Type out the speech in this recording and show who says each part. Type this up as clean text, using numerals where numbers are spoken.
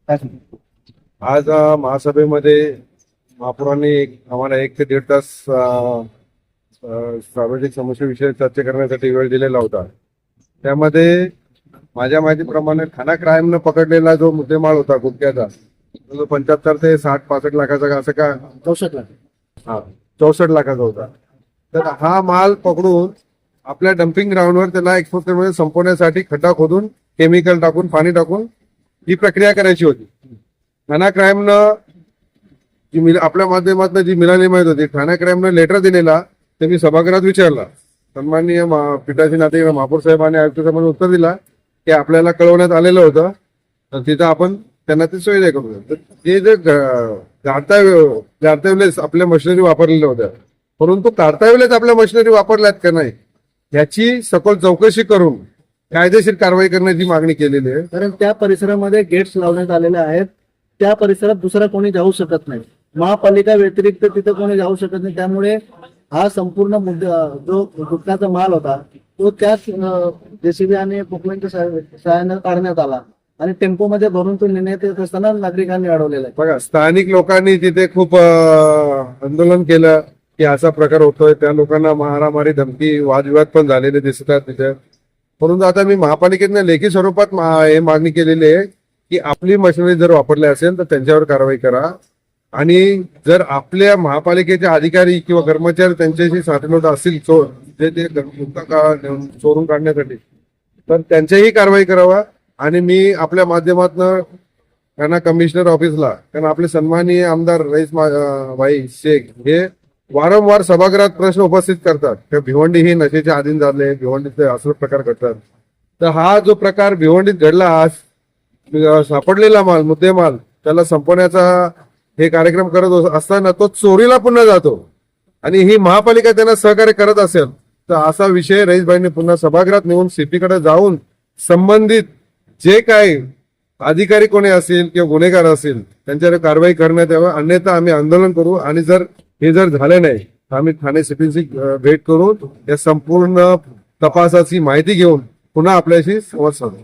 Speaker 1: आज महासभेमध्ये महापौरांनी आम्हाला 1 ते 1.5 तास सार्वजनिक समस्येविषयी चर्चा करण्यासाठी वेळ दिलेला होता. त्यामध्ये माझ्या माहितीप्रमाणे ठाणा क्राईमनं पकडलेला जो मुद्देमाल होता गुटख्याचा, तो 75 ते 60-65 लाखाचा असं का
Speaker 2: 64 लाख
Speaker 1: 64 लाखाचा होता. तर हा माल पकडून आपल्या डम्पिंग ग्राउंडवर त्याला एक्सपोर्टमध्ये संपवण्यासाठी खड्डा खोदून केमिकल टाकून पाणी टाकून ही प्रक्रिया करायची होती. ठाणा क्राईमनं जी आपल्या माध्यमातून जी मिळाली माहिती होती, ठाणा क्राईमनं लेटर दिलेला ते मी सभागृहात विचारला. सन्माननीय पिठासी नाते महापौर साहेबांनी आयुक्त साहेबांनी उत्तर दिला की आपल्याला कळवण्यात आलेलं होतं, तर तिथं आपण त्यांना ते सुविधा करू. ते जे गाडता वेळेस आपल्या मशिनरी वापरलेल्या होत्या, परंतु काढता वेळेस आपल्या मशिनरी वापरल्यात का नाही याची सखोल चौकशी करून कायदेशीर कारवाई करण्याची मागणी केलेली आहे.
Speaker 2: कारण त्या परिसरामध्ये गेट्स लावण्यात आलेले आहेत. त्या परिसरात दुसरा कोणी जाऊ शकत नाही. महापालिका व्यतिरिक्त तिथं कोणी जाऊ शकत नाही. त्यामुळे हा संपूर्ण मुद्दा जो गुटख्याचा माल होता तो त्याच जेसीबी आणि पोकलेनच्या सहाय्याने काढण्यात आला आणि टेम्पोमध्ये भरून तो नेण्यात येत असताना नागरिकांनी अडवलेला आहे.
Speaker 1: बघा, स्थानिक लोकांनी तिथे खूप आंदोलन केलं की असा प्रकार होतोय. त्या लोकांना मारामारी धमकी वादविवाद पण झालेले दिसतात तिथे. परंतु आता मी महापालिकेने लेखी स्वरूपात हे मागणी केलेली आहे की आपली मशिनरी जर वापरली असेल तर त्यांच्यावर कारवाई करा, आणि जर आपल्या महापालिकेचे अधिकारी किंवा कर्मचारी त्यांच्याशी साथीदार असतील जे ते चोरून काढण्यासाठी, तर त्यांच्याही कारवाई करावा. आणि मी आपल्या माध्यमातून त्यांना कमिशनर ऑफिसला, कारण आपले सन्माननीय आमदार रईस भाई शेख हे वारंवार सभागृहात प्रश्न उपस्थित करतात की भिवंडी ही नशेच्या अधीन झाले, भिवंडीचे असले प्रकार घडतात. तर हा जो प्रकार भिवंडीत घडला, आज सापडलेला माल मुद्देमाल त्याला संपवण्याचा हे कार्यक्रम करत असताना तो चोरीला पुन्हा जातो आणि ही महापालिका त्यांना सहकार्य करत असेल तर असा विषय रईसभाईंनी पुन्हा सभागृहात नेऊन सीपीकडे जाऊन संबंधित जे काही अधिकारी कोणी असतील किंवा गुन्हेगार असतील त्यांच्यावर कारवाई करण्यात यावं, अन्यथा आम्ही आंदोलन करू. आणि हे जर झाले नाही तर आम्ही ठाणे सीपीची भेट करून या संपूर्ण तपासाची माहिती घेऊन पुन्हा आपल्याशी संवाद साधू.